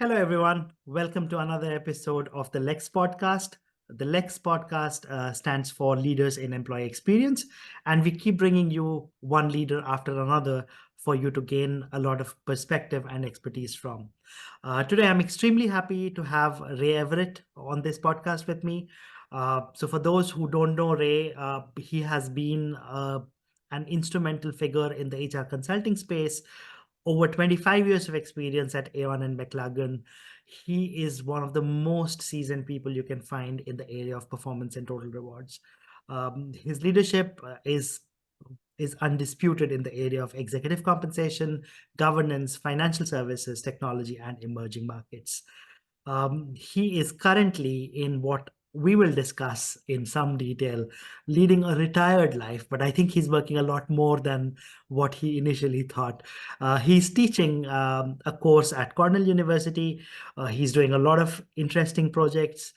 Hello, everyone. Welcome to another episode of the LEX Podcast. The LEX Podcast stands for Leaders in Employee Experience, and we keep bringing you one leader after another for you to gain a lot of perspective and expertise from. Today, I'm extremely happy to have Ray Everett on this podcast with me. So, for those who don't know Ray, he has been an instrumental figure in the HR consulting space over 25 years of experience at Aon and McLagan. He is one of the most seasoned people you can find in the area of performance and total rewards. His leadership is undisputed in the area of executive compensation, governance, financial services, technology, and emerging markets. He is currently in what we will discuss in some detail, leading a retired life, but I think he's working a lot more than what he initially thought. He's teaching a course at Cornell University. He's doing a lot of interesting projects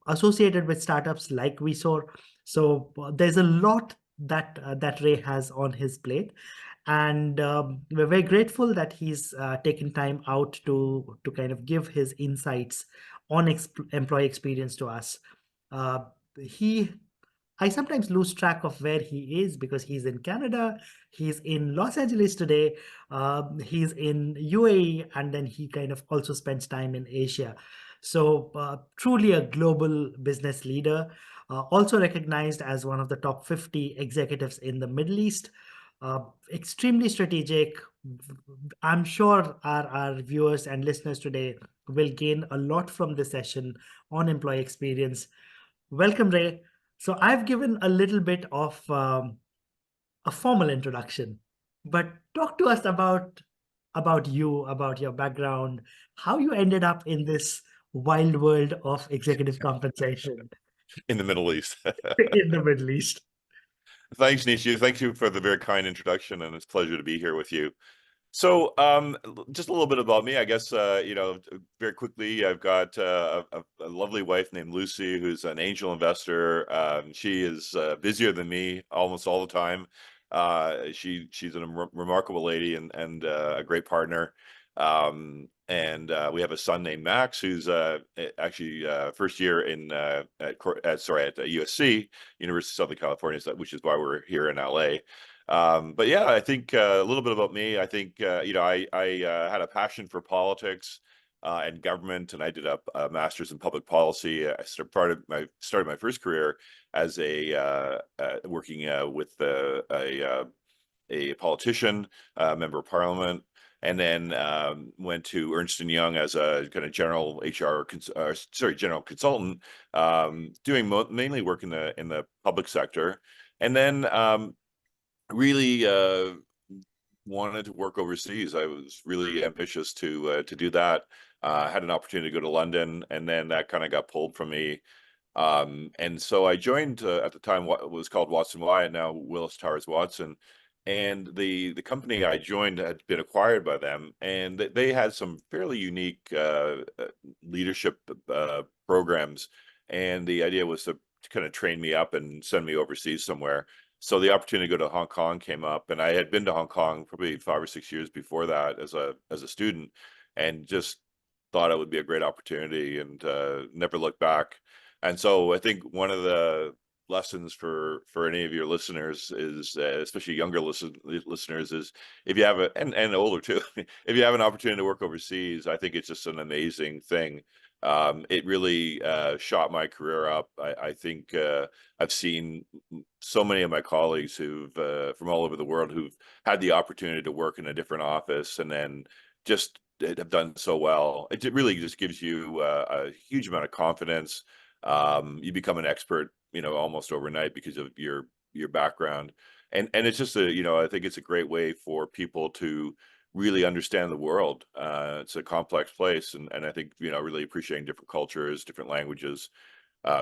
associated with startups like VSOR. So there's a lot that Ray has on his plate, and we're very grateful that he's taken time out to kind of give his insights on employee experience to us. Uh, he I sometimes lose track of where he is because he's in Canada, he's in Los Angeles today, he's in UAE, and then he kind of also spends time in Asia. So, truly a global business leader, also recognized as one of the top 50 executives in the Middle East. Extremely strategic. I'm sure our viewers and listeners today will gain a lot from this session on employee experience. Welcome, Ray. So I've given a little bit of a formal introduction, but talk to us about you, about your background, how you ended up in this wild world of executive compensation in the Middle East. in the Middle East. Thanks, Nishu. Thank you for the very kind introduction, and it's a pleasure to be here with you. So, just a little bit about me, I guess. Very quickly, I've got a lovely wife named Lucy, who's an angel investor. She is busier than me almost all the time. She's a remarkable lady and a great partner. And we have a son named Max, who's actually first year at USC, University of Southern California, which is why we're here in LA. But yeah, I think a little bit about me. I think I had a passion for politics and government, and I did a master's in public policy. I started my first career as working with a politician, member of parliament, and then went to Ernst & Young as a kind of general general consultant, doing mainly work in the public sector, and then really wanted to work overseas. I was really ambitious to do that. Had an opportunity to go to London, and then that kind of got pulled from me. And so I joined at the time what was called Watson Wyatt, now Willis Towers Watson. And the company I joined had been acquired by them, and they had some fairly unique leadership programs. And the idea was to kind of train me up and send me overseas somewhere. So the opportunity to go to Hong Kong came up, and I had been to Hong Kong probably 5 or 6 years before that as a student, and just thought it would be a great opportunity, and never looked back. And so I think one of the lessons for any of your listeners is, especially younger listeners, is if you have and older too, if you have an opportunity to work overseas, I think it's just an amazing thing. It really shot my career up. I think I've seen so many of my colleagues who've from all over the world who've had the opportunity to work in a different office and then just have done so well. It really just gives you a huge amount of confidence. You become an expert, almost overnight because of your background. And it's just I think it's a great way for people to really understand the world. It's a complex place, and I think, really appreciating different cultures, different languages.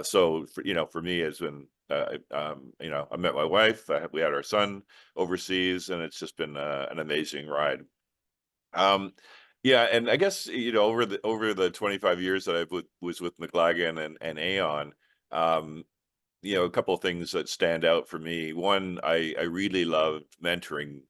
So for me, it's been, I met my wife, we had our son overseas, and it's just been an amazing ride. Yeah, and I guess, over the 25 years that I was with McLagan and Aon, a couple of things that stand out for me. One, I really loved mentoring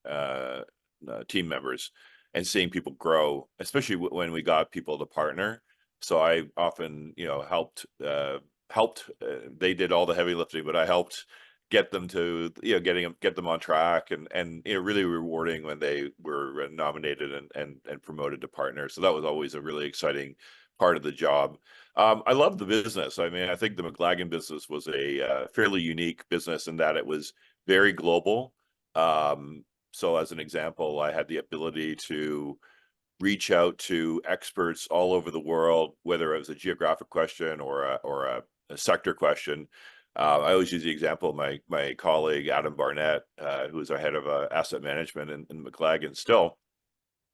team members. and seeing people grow, especially when we got people to partner. So I often, helped. They did all the heavy lifting, but I helped get them to, get them on track, and really rewarding when they were nominated and promoted to partner. So that was always a really exciting part of the job. I love the business. I mean, I think the McLagan business was a fairly unique business in that it was very global. So as an example, I had the ability to reach out to experts all over the world, whether it was a geographic question or a sector question. I always use the example of my colleague Adam Barnett, who is our head of asset management in McLagan still,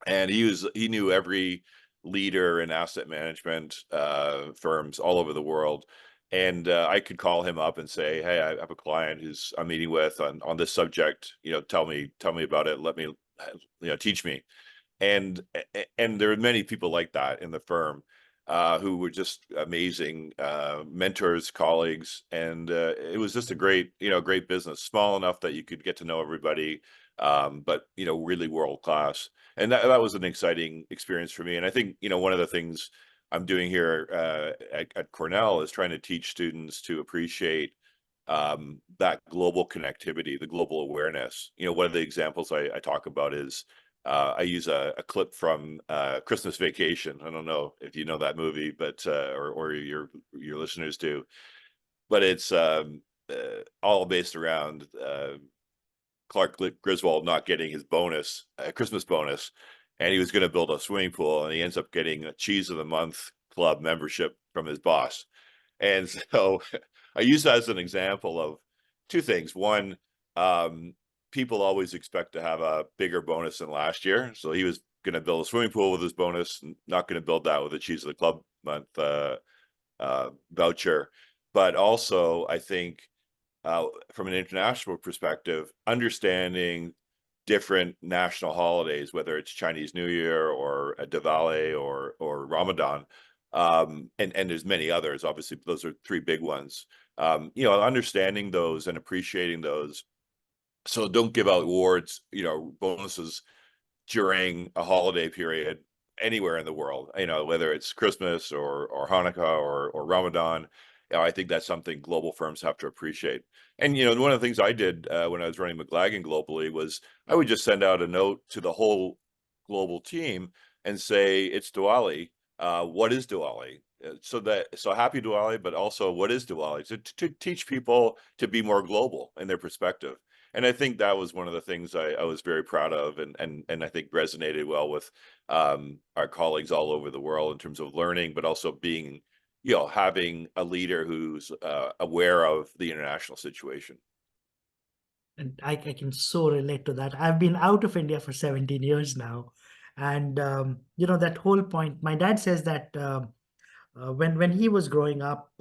and he knew every leader in asset management firms all over the world. And I could call him up and say, "Hey, I have a client who's I'm meeting with on this subject. Tell me about it. Let me, teach me." And there are many people like that in the firm who were just amazing mentors, colleagues, and it was just a great business, small enough that you could get to know everybody, but really world class. And that was an exciting experience for me. And I think one of the things I'm doing here at Cornell is trying to teach students to appreciate that global connectivity, the global awareness. One of the examples I talk about is I use a clip from Christmas Vacation. I don't know if you know that movie, but or your listeners do, but it's all based around Clark Griswold not getting his bonus, Christmas bonus, and he was going to build a swimming pool, and he ends up getting a Cheese of the Month club membership from his boss. And so I use that as an example of two things. One, people always expect to have a bigger bonus than last year. So he was going to build a swimming pool with his bonus, not going to build that with a Cheese of the Club month voucher. But also, I think from an international perspective, understanding different national holidays, whether it's Chinese New Year or a Diwali or Ramadan, and there's many others. Obviously, those are three big ones. Understanding those and appreciating those. So don't give out awards, bonuses during a holiday period anywhere in the world, whether it's Christmas or Hanukkah or Ramadan. I think that's something global firms have to appreciate. And, one of the things I did when I was running McLagan globally was I would just send out a note to the whole global team and say, it's Diwali. What is Diwali? So happy Diwali, but also what is Diwali? To teach people to be more global in their perspective. And I think that was one of the things I was very proud of, and I think resonated well with our colleagues all over the world in terms of learning, but also being, having a leader who's aware of the international situation. And I can so relate to that. I've been out of India for 17 years now. And, that whole point, my dad says that when he was growing up,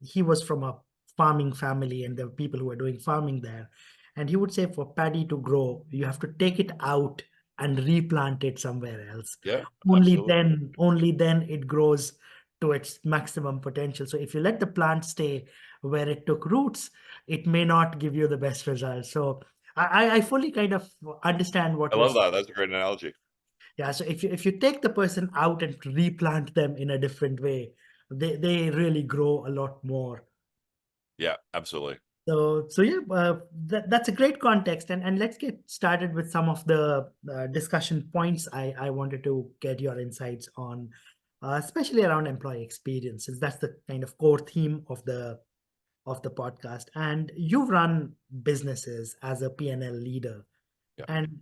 he was from a farming family, and there were people who were doing farming there. And he would say, for paddy to grow, you have to take it out and replant it somewhere else. Yeah, Only absolutely. then it grows to its maximum potential. So if you let the plant stay where it took roots, it may not give you the best results. So I fully kind of understand what I you're love saying. that. That's a great analogy. Yeah, so if you take the person out and replant them in a different way, they really grow a lot more. Yeah, absolutely. So yeah, that's a great context, and let's get started with some of the discussion points I wanted to get your insights on, especially around employee experiences. That's the kind of core theme of the podcast. And you've run businesses as a P&L leader, Yeah, and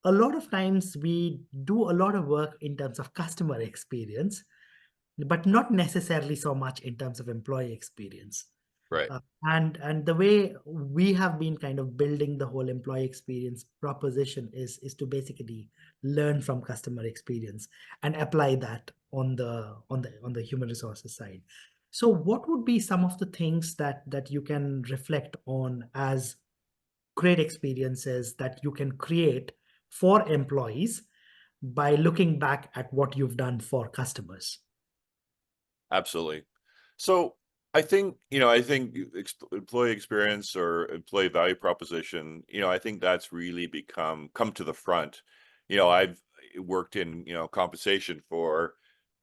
a lot of times we do a lot of work in terms of customer experience, but not necessarily so much in terms of employee experience. right. And the way we have been kind of building the whole employee experience proposition is to basically learn from customer experience and apply that on the human resources side. So what would be some of the things that you can reflect on as great experiences that you can create for employees by looking back at what you've done for customers? Absolutely. So I think employee experience or employee value proposition, I think that's really come to the front. I've worked in, compensation for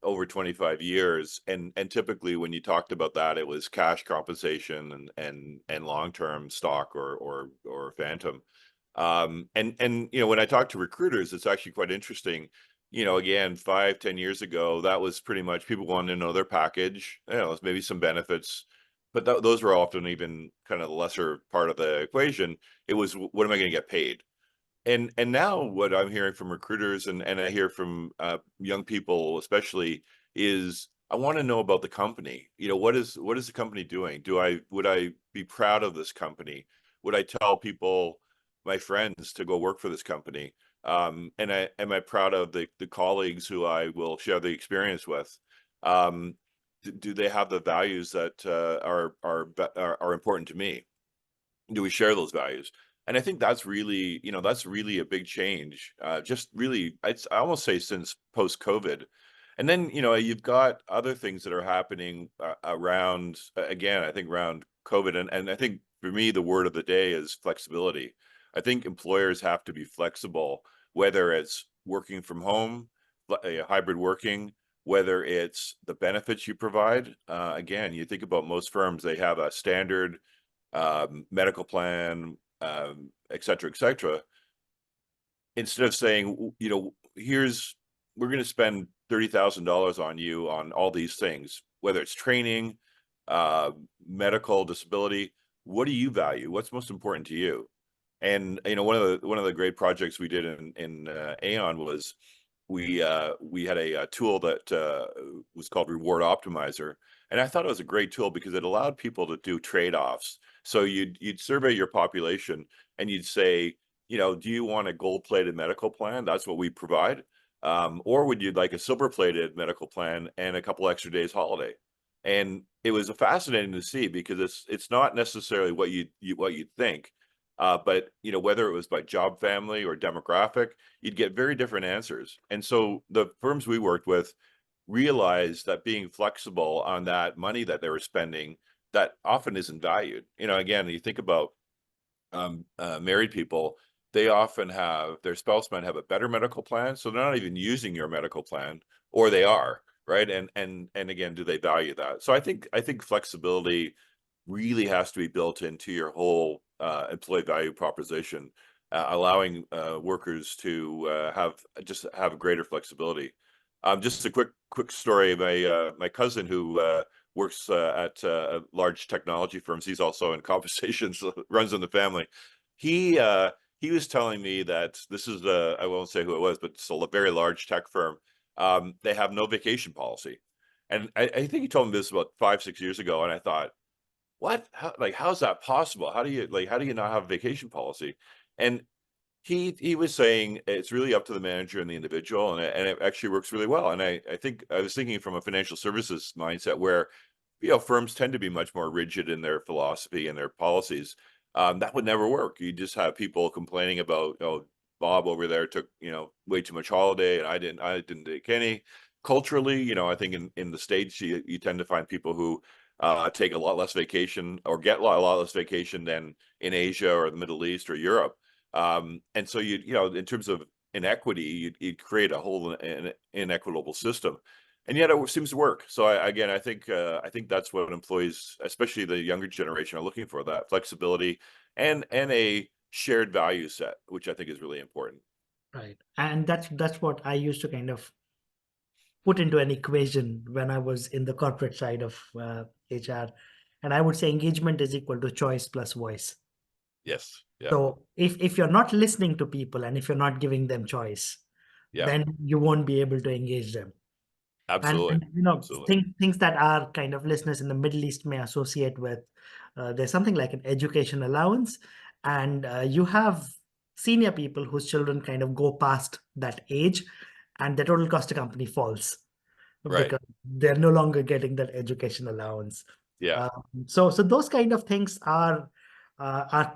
over 25 years, and typically when you talked about that, it was cash compensation and long-term stock or phantom. And when I talk to recruiters, it's actually quite interesting. Again, 5-10 years ago, that was pretty much people wanted to know their package, maybe some benefits, but those were often even kind of the lesser part of the equation. It was, what am I going to get paid? And now what I'm hearing from recruiters, and I hear from young people especially, is I want to know about the company. What is the company doing? Would I be proud of this company? Would I tell people, my friends, to go work for this company? And am I proud of the colleagues who I will share the experience with? Do they have the values that are important to me? Do we share those values? And I think that's really, a big change. Just really, I almost say since post COVID. And then, you've got other things that are happening around, again, I think around COVID. And I think for me, the word of the day is flexibility. I think employers have to be flexible, whether it's working from home, hybrid working, whether it's the benefits you provide. Again, you think about most firms, they have a standard medical plan, et cetera, et cetera. Instead of saying, we're going to spend $30,000 on you on all these things, whether it's training, medical, disability, what do you value? What's most important to you? And one of the great projects we did in Aon was we had a tool that was called Reward Optimizer, and I thought it was a great tool because it allowed people to do trade-offs. So you'd survey your population and you'd say, do you want a gold-plated medical plan? That's what we provide. Or would you like a silver-plated medical plan and a couple extra days holiday? And it was fascinating to see because it's not necessarily what you'd think. But whether it was by job family or demographic, you'd get very different answers. And so the firms we worked with realized that being flexible on that money that they were spending, that often isn't valued. Again, you think about married people, they often have, their spouse might have a better medical plan, so they're not even using your medical plan, or they are, right? And again, do they value that? So I think flexibility really has to be built into your whole employee value proposition, allowing workers to have greater flexibility. Just a quick story. My cousin who works at large technology firms. He's also in compensation, so runs in the family. He was telling me that this is I won't say who it was, but it's a very large tech firm. They have no vacation policy, and I think he told me this about 5-6 years ago, and I thought, what? How's that possible? How do you not have a vacation policy? And he was saying it's really up to the manager and the individual, and it actually works really well. And I think I was thinking from a financial services mindset where, firms tend to be much more rigid in their philosophy and their policies. That would never work. You just have people complaining about, Bob over there took, way too much holiday and I didn't take any. Culturally, I think in the States, you tend to find people who take a lot less vacation or get a lot less vacation than in Asia or the Middle East or Europe. And so in terms of inequity, you'd create a whole inequitable system, and yet it seems to work. So I think that's what employees, especially the younger generation, are looking for: that flexibility and a shared value set, which I think is really important. Right. And that's what I used to kind of put into an equation when I was in the corporate side of HR. And I would say engagement is equal to choice plus voice. Yes. Yeah. So if you're not listening to people and if you're not giving them choice, Yeah. then you won't be able to engage them. Absolutely. And Absolutely. things that our kind of listeners in the Middle East may associate with, there's something like an education allowance, and you have senior people whose children kind of go past that age, and the total cost to company falls Right. because they're no longer getting that education allowance. Yeah. So those kind of things are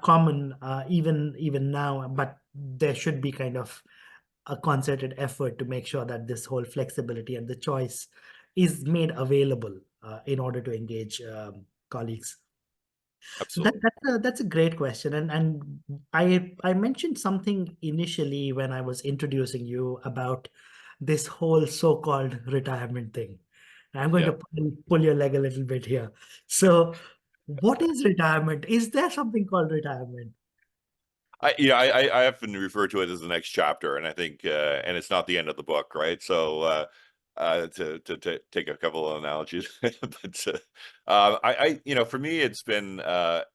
common even now, but there should be kind of a concerted effort to make sure that this whole flexibility and the choice is made available in order to engage colleagues. Absolutely. That's a great question, and I mentioned something initially when I was introducing you about this whole so-called retirement thing. I'm going Yeah. to pull your leg a little bit here. So, what is retirement? Is there something called retirement? I often refer to it as the next chapter, and I think, and it's not the end of the book, right? So, to take a couple of analogies, but for me, it's been,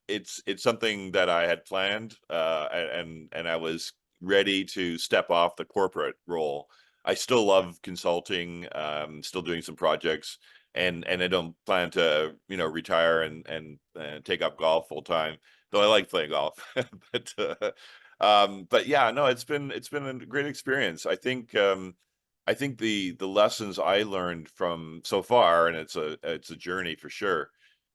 it's something that I had planned, and I was ready to step off the corporate role. I still love consulting, still doing some projects, and I don't plan to, retire and take up golf full time, though I like playing golf. But yeah, no, it's been a great experience. I think the lessons I learned from so far, and it's a journey for sure,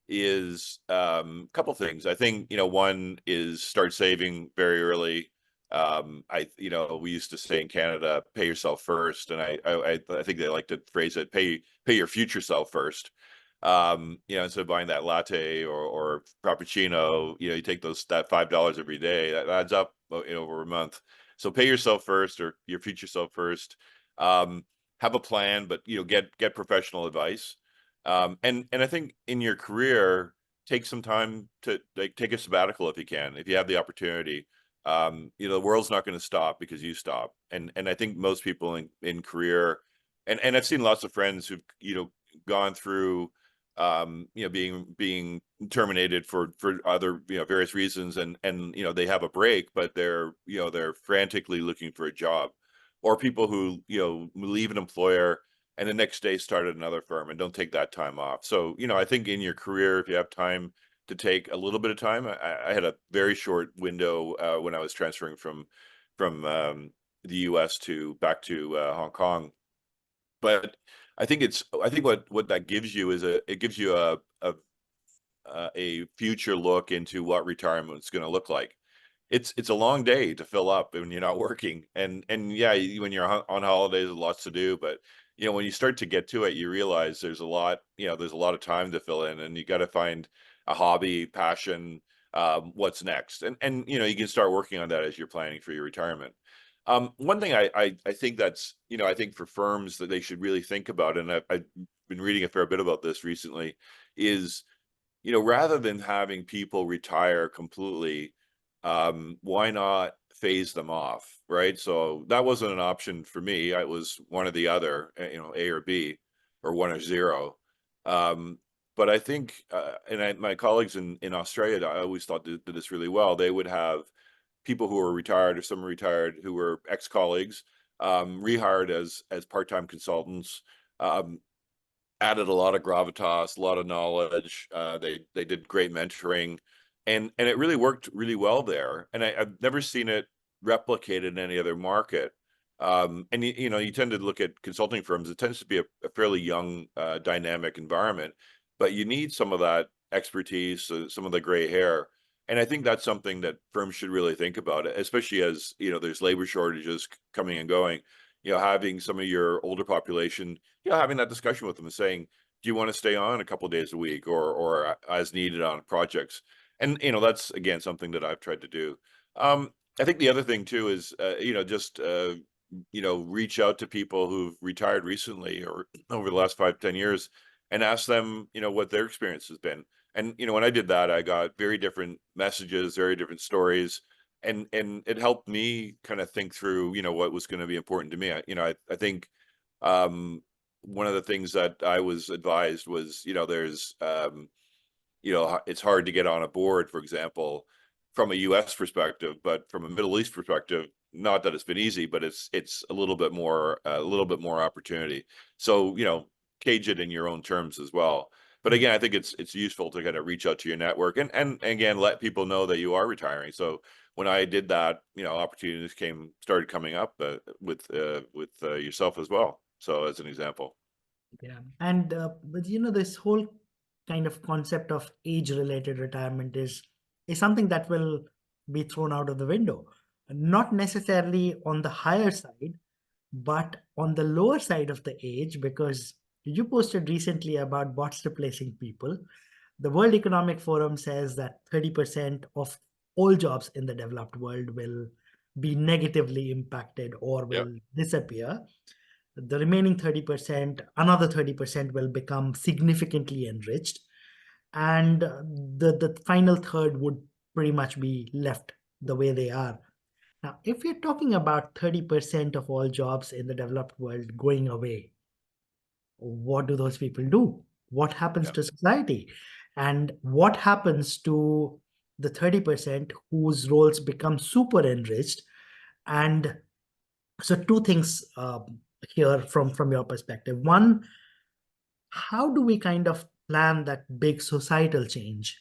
is a couple things. I think, one is start saving very early. We used to say in Canada, pay yourself first, and I think they like to phrase it, pay your future self first. Instead of buying that latte or frappuccino, you take that $5 every day, that adds up, over a month. So pay yourself first, or your future self first. Um, have a plan, but get professional advice. And I think in your career, take some time to take a sabbatical if you can, if you have the opportunity. The world's not going to stop because you stop. And I think most people in career, and I've seen lots of friends who've, gone through, being terminated for other, various reasons, and they have a break, but they're frantically looking for a job, or people who, leave an employer and the next day start at another firm and don't take that time off. So, I think in your career, if you have time to take a little bit of time, I had a very short window, when I was transferring from the US to back to Hong Kong. But I think what that gives you is it gives you a future look into what retirement is going to look like. It's a long day to fill up when you're not working, and yeah, when you're on holidays, there's lots to do. But when you start to get to it, you realize there's a lot of time to fill in, and you got to find a hobby, passion, what's next, and you can start working on that as you're planning for your retirement. One thing I think that's, I think for firms that they should really think about, and I've been reading a fair bit about this recently, is, rather than having people retire completely, why not phase them off, right? So that wasn't an option for me. I was one or the other, A or B, or one or zero. Um, but I think, my colleagues in Australia, I always thought did this really well. They would have people who were retired, or some retired who were ex-colleagues, rehired as part-time consultants, um, added a lot of gravitas, a lot of knowledge. They did great mentoring, and it really worked really well there. And I've never seen it replicated in any other market. And you tend to look at consulting firms; it tends to be a fairly young, dynamic environment, but you need some of that expertise, some of the gray hair. And I think that's something that firms should really think about, especially as there's labor shortages coming and going. Having some of your older population, having that discussion with them and saying, do you want to stay on a couple of days a week, or as needed on projects? And, that's again, something that I've tried to do. I think the other thing too is, just, reach out to people who've retired recently or over the last 5, 10 years, and ask them, what their experience has been. And, when I did that, I got very different messages, very different stories, and it helped me kind of think through, what was going to be important to me. I think, one of the things that I was advised was, there's, it's hard to get on a board, for example, from a US perspective, but from a Middle East perspective, not that it's been easy, but it's a little bit more opportunity. So, cage it in your own terms as well. But again, I think it's useful to kind of reach out to your network, and again, let people know that you are retiring. So when I did that, opportunities started coming up, with yourself as well. So as an example. Yeah. And but this whole kind of concept of age-related retirement is something that will be thrown out of the window. Not necessarily on the higher side, but on the lower side of the age, because you posted recently about bots replacing people. The World Economic Forum says that 30% of all jobs in the developed world will be negatively impacted or Yeah. will disappear. The remaining 30%, another 30% will become significantly enriched. And the final third would pretty much be left the way they are. Now, if you're talking about 30% of all jobs in the developed world going away, what do those people do? What happens Yeah. to society? And what happens to the 30% whose roles become super enriched? And so, two things here from your perspective. One, how do we kind of plan that big societal change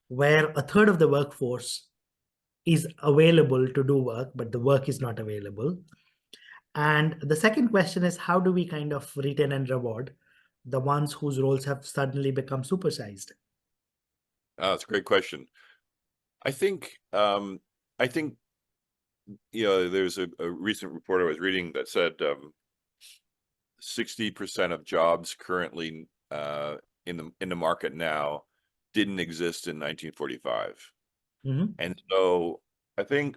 where a third of the workforce is available to do work, but the work is not available? And the second question is, how do we kind of retain and reward the ones whose roles have suddenly become supersized? That's a great question. I think, I think, there's a recent report I was reading that said 60% of jobs currently in the market now didn't exist in 1945. Mhm. And so I think,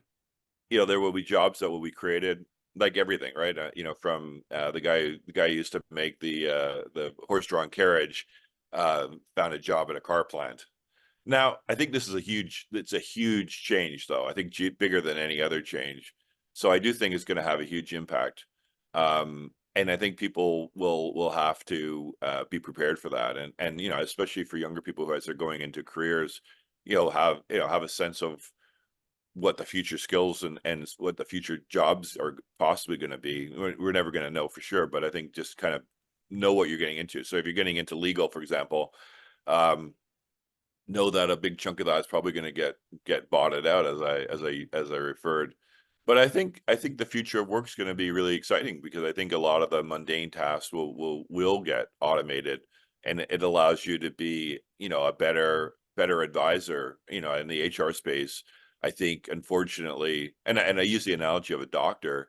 there will be jobs that will be created, like everything, right? From the guy who used to make the horse-drawn carriage, found a job at a car plant. Now, I think it's a huge change, though. I think bigger than any other change. So I do think it's going to have a huge impact. And I think people will have to be prepared for that. And especially for younger people who, as they're going into careers, have a sense of what the future skills and what the future jobs are possibly going to be. We're never going to know for sure, but I think just kind of know what you're getting into. So if you're getting into legal, for example, um, know that a big chunk of that is probably going to get botted out, as I referred. But I think the future of work is going to be really exciting, because I think a lot of the mundane tasks will get automated, and it allows you to be, a better advisor, in the HR space. I think, unfortunately, and I use the analogy of a doctor.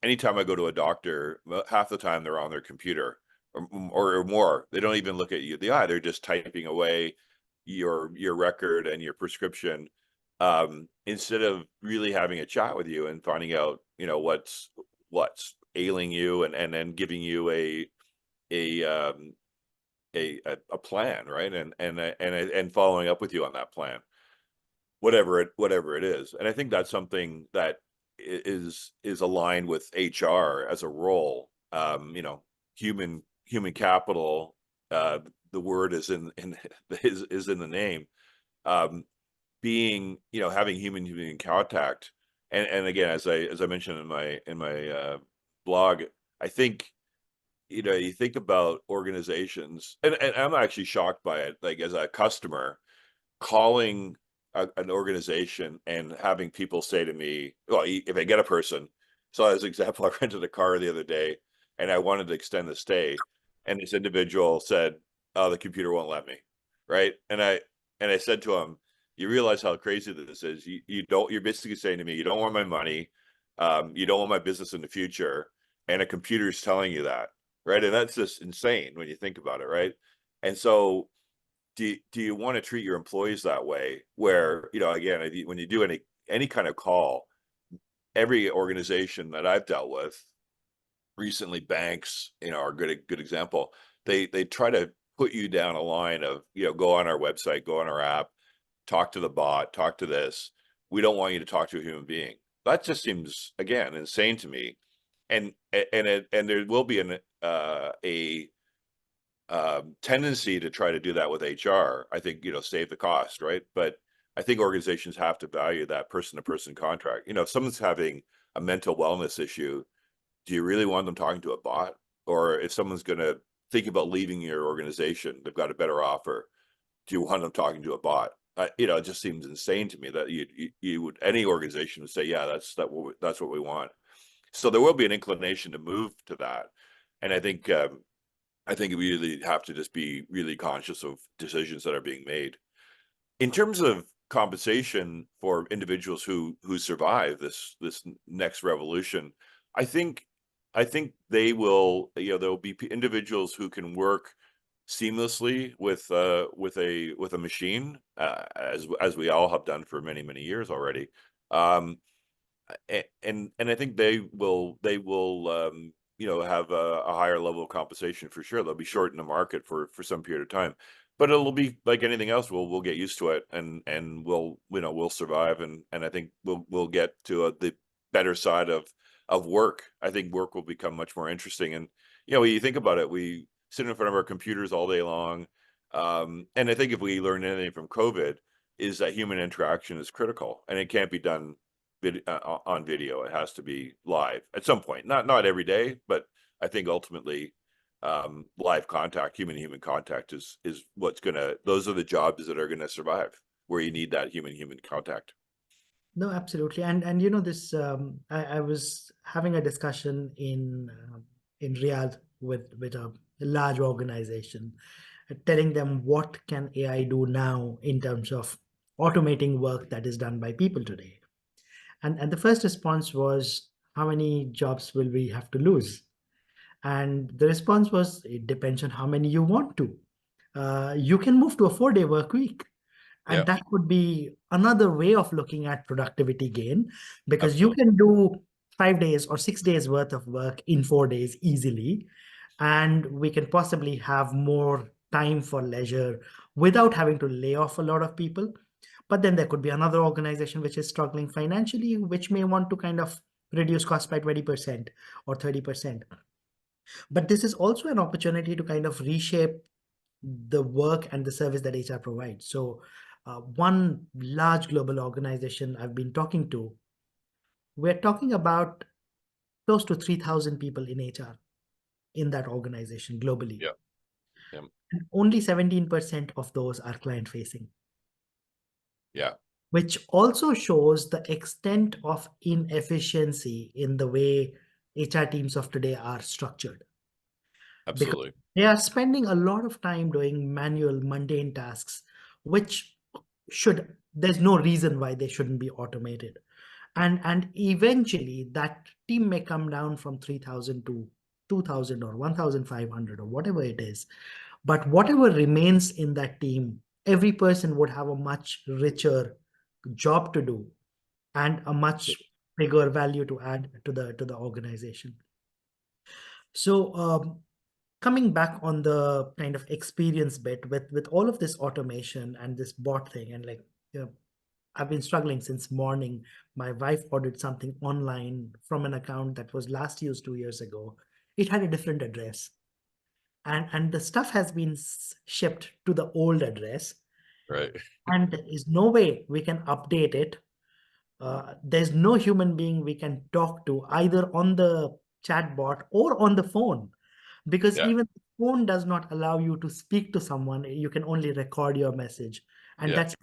Anytime I go to a doctor, half the time they're on their computer, or more. They don't even look at you in the eye. They're just typing away your record and your prescription, instead of really having a chat with you and finding out, what's ailing you, and then giving you a um a plan, right? And following up with you on that plan, whatever it is. And I think that's something that is aligned with HR as a role. Human capital, the word is in is in the name. um Being, having human contact. And again, as I mentioned in my blog, I think, you think about organizations, and I'm actually shocked by it, like, as a customer, calling an organization and having people say to me, well, if I get a person. So as an example, I rented a car the other day, and I wanted to extend the stay, and this individual said, "Oh, the computer won't let me." Right? And I said to him, "You realize how crazy this is? You're basically saying to me, you don't want my money, you don't want my business in the future, and a computer's telling you that, right?" And that's just insane when you think about it, right? And so, do you want to treat your employees that way, where, again, when you do any kind of call, every organization that I've dealt with recently, banks, are a good example. They try to put you down a line of, go on our website, go on our app, talk to the bot, talk to this. We don't want you to talk to a human being. That just seems, again, insane to me. And there will be a tendency to try to do that with HR. I think, save the cost, right? But I think organizations have to value that person-to-person contract. If someone's having a mental wellness issue, do you really want them talking to a bot? Or if someone's going to think about leaving your organization, they've got a better offer, do you want them talking to a bot? It just seems insane to me that you would, any organization would say, yeah, that's what we want. So there will be an inclination to move to that. And I think we really have to just be really conscious of decisions that are being made. In terms of compensation for individuals who survive this next revolution, I think I think they will, there'll be individuals who can work seamlessly with a machine, as we all have done for many years already. Um, and I think they will have a higher level of compensation for sure. They'll be short in the market for some period of time, but it'll be like anything else. We'll get used to it, and we'll survive, and I think we'll get to the better side of work. I think work will become much more interesting, and when you think about it, we sit in front of our computers all day long, and I think if we learn anything from COVID, is that human interaction is critical, and it can't be done on video. It has to be live at some point. Not every day, but I think ultimately, live contact, human to human contact, is what's gonna. Those are the jobs that are gonna survive, where you need that human human contact. No, absolutely. And this I was having a discussion in Riyadh with a large organization, telling them what can AI do now in terms of automating work that is done by people today. And the first response was, how many jobs will we have to lose? And the response was, it depends on how many you want to. You can move to a 4-day work week. Yeah, And that would be another way of looking at productivity gain, because you absolutely. can do 5 days or 6 days worth of work in 4 days easily. And we can possibly have more time for leisure without having to lay off a lot of people. But then there could be another organization which is struggling financially, which may want to kind of reduce costs by 20% or 30%. But this is also an opportunity to kind of reshape the work and the service that HR provides. So, one large global organization I've been talking to, we're talking about close to 3,000 people in HR in that organization globally. Yeah, yeah, And only 17% of those are client facing, yeah, which also shows the extent of inefficiency in the way HR teams of today are structured. Because absolutely. they are spending a lot of time doing manual, mundane tasks, which there's no reason why they shouldn't be automated. And eventually that team may come down from 3,000 to 2,000 or 1,500 or whatever it is. But whatever remains in that team, every person would have a much richer job to do and a much bigger value to add to the organization. So, coming back on the kind of experience bit with all of this automation and this bot thing, and like, you know, I've been struggling since morning. My wife ordered something online from an account that was last used 2 years ago. It had a different address, and the stuff has been shipped to the old address, Right. and there is no way we can update it. There's no human being we can talk to either on the chat bot or on the phone, because Yeah, even the phone does not allow you to speak to someone. You can only record your message, and yeah, that's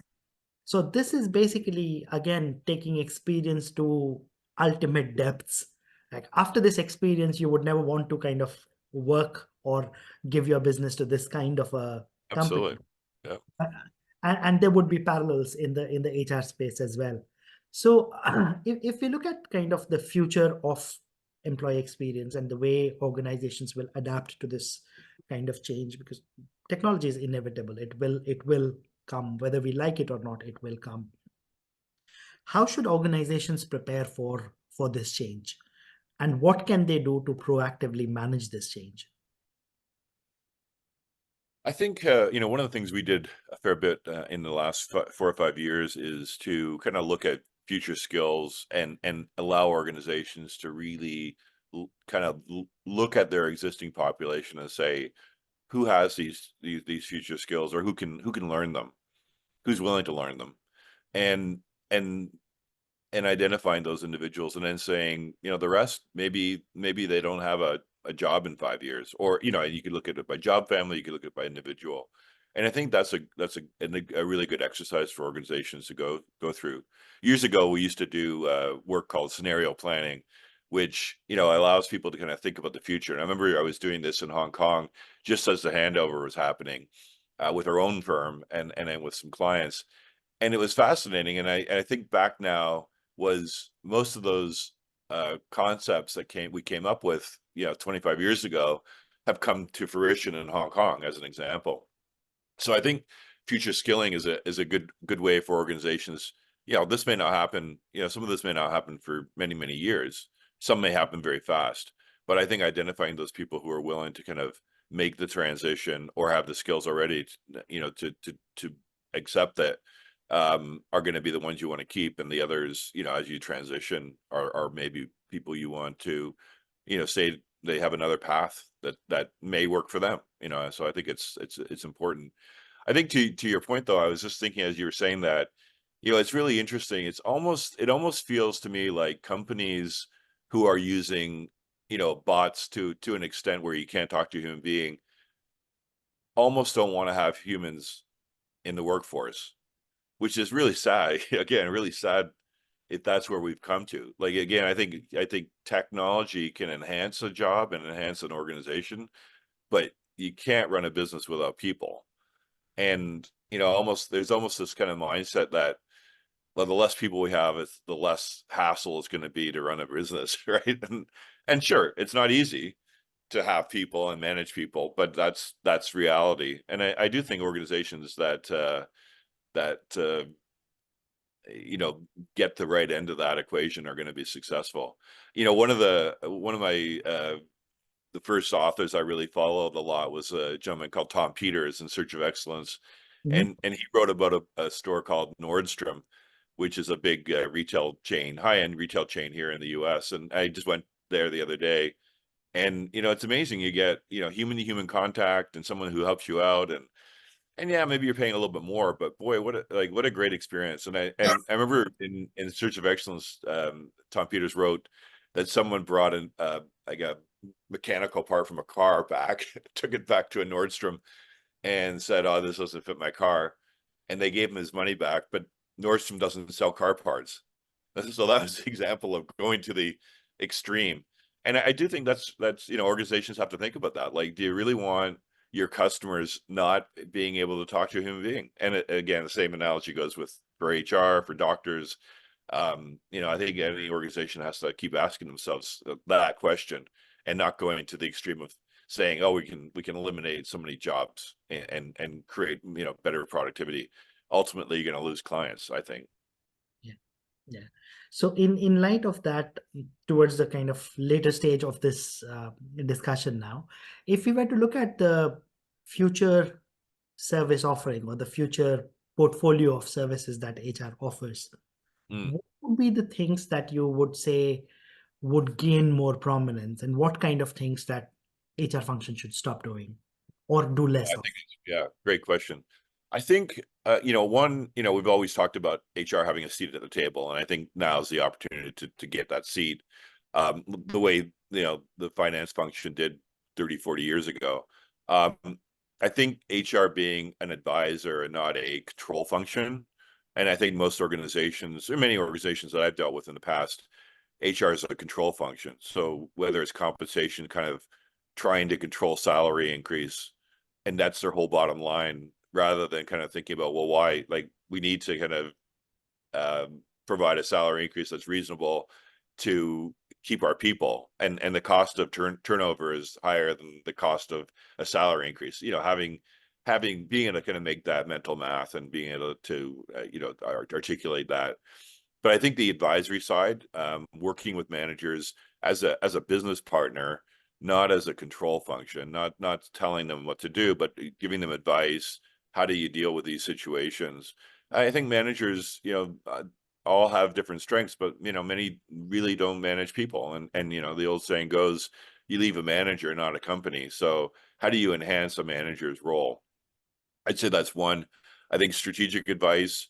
so. This is basically again taking experience to ultimate depths. Like, after this experience, you would never want to kind of work or give your business to this kind of a company. absolutely. Yeah. And there would be parallels in the HR space as well. So, if we look at kind of the future of employee experience and the way organizations will adapt to this kind of change, because technology is inevitable, it will come whether we like it or not. It will come. How should organizations prepare for this change, and what can they do to proactively manage this change? I think one of the things we did a fair bit in the last 4 or 5 years is to kind of look at future skills and allow organizations to really look at their existing population and say who has these future skills, or who can learn them, who's willing to learn them, and and and identifying those individuals, and then saying, the rest, maybe they don't have a job in 5 years, or, and you could look at it by job family, you could look at it by individual. And I think that's a really good exercise for organizations to go through. Years ago, we used to do work called scenario planning, which, allows people to kind of think about the future. And I remember I was doing this in Hong Kong just as the handover was happening, with our own firm, and then with some clients, and it was fascinating. And I think back now, was most of those concepts that we came up with, 25 years ago, have come to fruition in Hong Kong, as an example. So I think future skilling is a good way for organizations. This may not happen. Some of this may not happen for many years. Some may happen very fast. But I think identifying those people who are willing to kind of make the transition or have the skills already, to accept that, are going to be the ones you want to keep, and the others, as you transition, are maybe people you want to, say they have another path that may work for them. So I think it's important. I think to your point though, I was just thinking as you were saying that, it's really interesting. It almost feels to me like companies who are using, bots to an extent where you can't talk to a human being, almost don't want to have humans in the workforce, which is really sad. Again, really sad if that's where we've come to. Like, again, I think technology can enhance a job and enhance an organization, but you can't run a business without people. And, there's almost this kind of mindset that, well, the less people we have, the less hassle it's going to be to run a business, right? And sure, it's not easy to have people and manage people, but that's reality. And I do think organizations that get the right end of that equation are going to be successful. One of my the first authors I really followed a lot was a gentleman called Tom Peters, In Search of Excellence. Mhm. And he wrote about a store called Nordstrom, which is a big retail chain, high-end retail chain here in the US. And I just went there the other day, and it's amazing. You get, human to human contact and someone who helps you out, and yeah, maybe you're paying a little bit more, but boy, what a great experience. And I remember in Search of Excellence, Tom Peters wrote that someone brought in like a mechanical part from a car back, took it back to a Nordstrom, and said, "Oh, this doesn't fit my car," and they gave him his money back. But Nordstrom doesn't sell car parts, so that was the example of going to the extreme. And I do think that's organizations have to think about that. Like, do you really want your customers not being able to talk to a human being? And again, the same analogy goes with for HR, for doctors. I think any organization has to keep asking themselves that question, and not going to the extreme of saying, "Oh, we can eliminate so many jobs and create better productivity." Ultimately, you're going to lose clients, I think. Yeah. Yeah. So in light of that, towards the kind of later stage of this discussion now, if we were to look at the future service offering or the future portfolio of services that HR offers, Mm. what would be the things that you would say would gain more prominence, and what kind of things that HR function should stop doing or do less I of? think great question. I think, one, we've always talked about HR having a seat at the table, and I think now is the opportunity to get that seat, the way, the finance function did 30, 40 years ago. Um, I think HR being an advisor and not a control function. And I think most organizations, or many organizations that I've dealt with in the past, HR is a control function. So whether it's compensation, kind of trying to control salary increase, and that's their whole bottom line, rather than kind of thinking about, well, why, like, we need to kind of provide a salary increase that's reasonable to keep our people, and the cost of turnover is higher than the cost of a salary increase. Being able to kind of make that mental math and being able to articulate that. But I think the advisory side, working with managers as a business partner, not as a control function, not telling them what to do, but giving them advice. How do you deal with these situations? I think managers, all have different strengths, but many really don't manage people. And the old saying goes, you leave a manager, not a company. So how do you enhance a manager's role? I'd say that's one. I think strategic advice,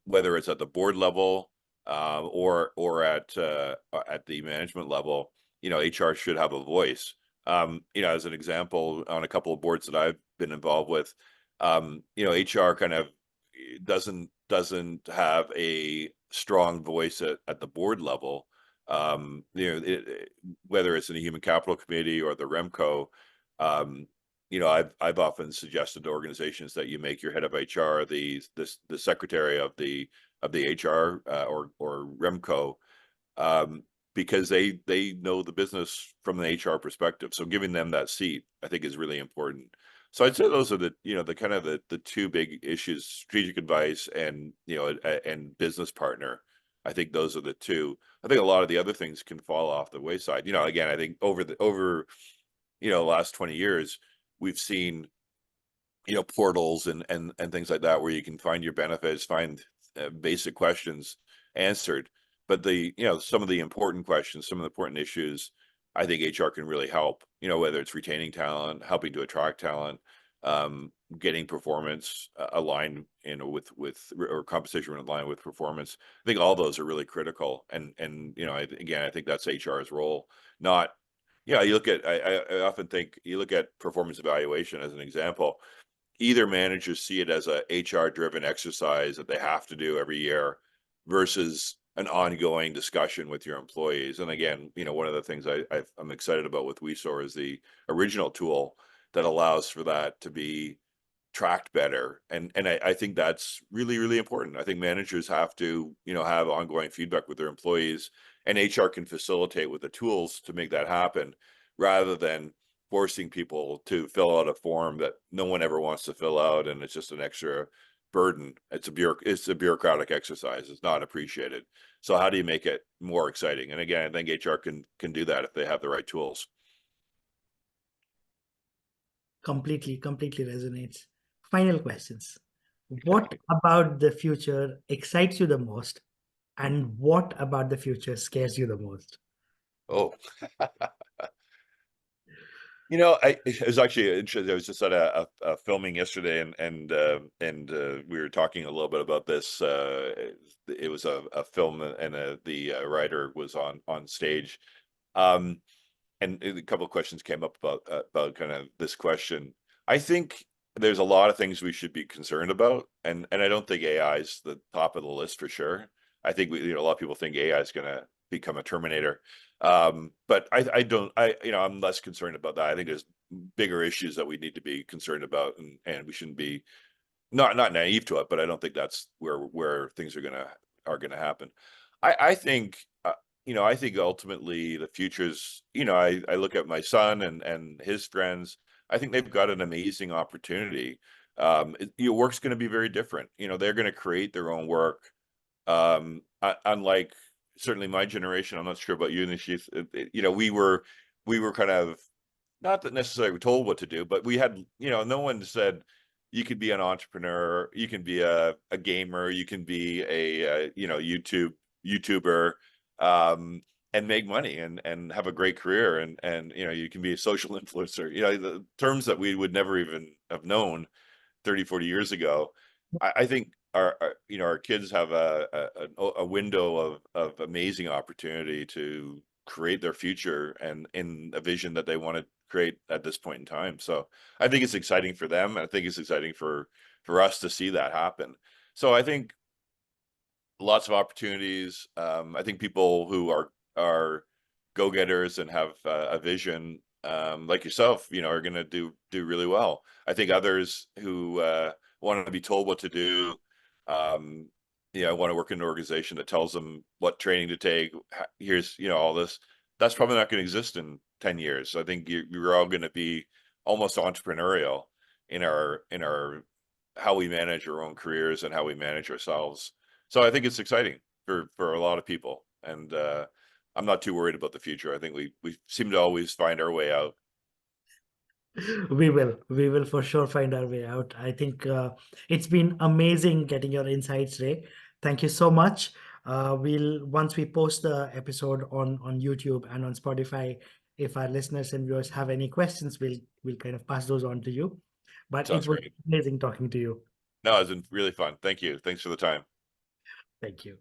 whether it's at the board level, or at the management level, HR should have a voice. As an example, on a couple of boards that I've been involved with, HR kind of doesn't have a strong voice at the board level. Whether it's in the human capital committee or the Remco, um, I've often suggested to organizations that you make your head of HR the secretary of the HR, or Remco, because they know the business from an HR perspective. So giving them that seat, I think, is really important. So I'd say those are the kind of the two big issues: strategic advice and and business partner. I think those are the two. I think a lot of the other things can fall off the wayside. Again, I think over the last 20 years, we've seen portals and things like that where you can find your benefits, find basic questions answered. But some of the important questions, some of the important issues, I think HR can really help. Whether it's retaining talent, helping to attract talent, getting performance aligned, with or compensation aligned with performance. I think all those are really critical. And I think that's HR's role. Not, you look at. I often think you look at performance evaluation as an example. Either managers see it as a HR driven exercise that they have to do every year versus an ongoing discussion with your employees. And again, one of the things I'm excited about with WeSoar is the original tool that allows for that to be tracked better. And I think that's really, really important. I think managers have to, have ongoing feedback with their employees, and HR can facilitate with the tools to make that happen, rather than forcing people to fill out a form that no one ever wants to fill out, and it's just an extra burden. It's a bureaucratic exercise. It's not appreciated. So how do you make it more exciting? And again, I think HR can do that if they have the right tools. Completely resonates. Final questions. What about the future excites you the most, and what about the future scares you the most? Oh, it was actually interesting. I was just at a filming yesterday, and we were talking a little bit about this. It was a film, and the writer was on stage, and a couple of questions came up about kind of this question. I think there's a lot of things we should be concerned about, and I don't think AI is the top of the list for sure. I think a lot of people think AI is going to become a Terminator. But I don't, I'm less concerned about that. I think there's bigger issues that we need to be concerned about, and we shouldn't be not naive to it, but I don't think that's where things are gonna happen. I think, I think ultimately the future's, I look at my son and his friends. I think they've got an amazing opportunity. Work's going to be very different. They're going to create their own work. Unlike certainly my generation, I'm not sure about you, Nishith. We were kind of, not that necessarily told what to do, but we had, no one said you could be an entrepreneur, you can be a gamer, you can be a YouTuber, and make money and have a great career, and you can be a social influencer. The terms that we would never even have known 30, 40 years ago. I think our kids have a window of amazing opportunity to create their future and in a vision that they want to create at this point in time. So I think it's exciting for them. I think it's exciting for us to see that happen. So I think lots of opportunities. I think people who are go-getters and have a vision, like yourself, are going to do really well. I think others who want to be told what to do, want to work in an organization that tells them what training to take. Here's, all this. That's probably not going to exist in 10 years. So I think you're all going to be almost entrepreneurial in our how we manage our own careers and how we manage ourselves. So I think it's exciting for a lot of people, and I'm not too worried about the future. I think we seem to always find our way out. We will for sure find our way out. I think it's been amazing getting your insights, Ray. Thank you so much. Once we post the episode on YouTube and on Spotify, if our listeners and viewers have any questions, we'll kind of pass those on to you. But Sounds it was great. amazing talking to you. No, it's been really fun. Thank you. Thanks for the time. Thank you.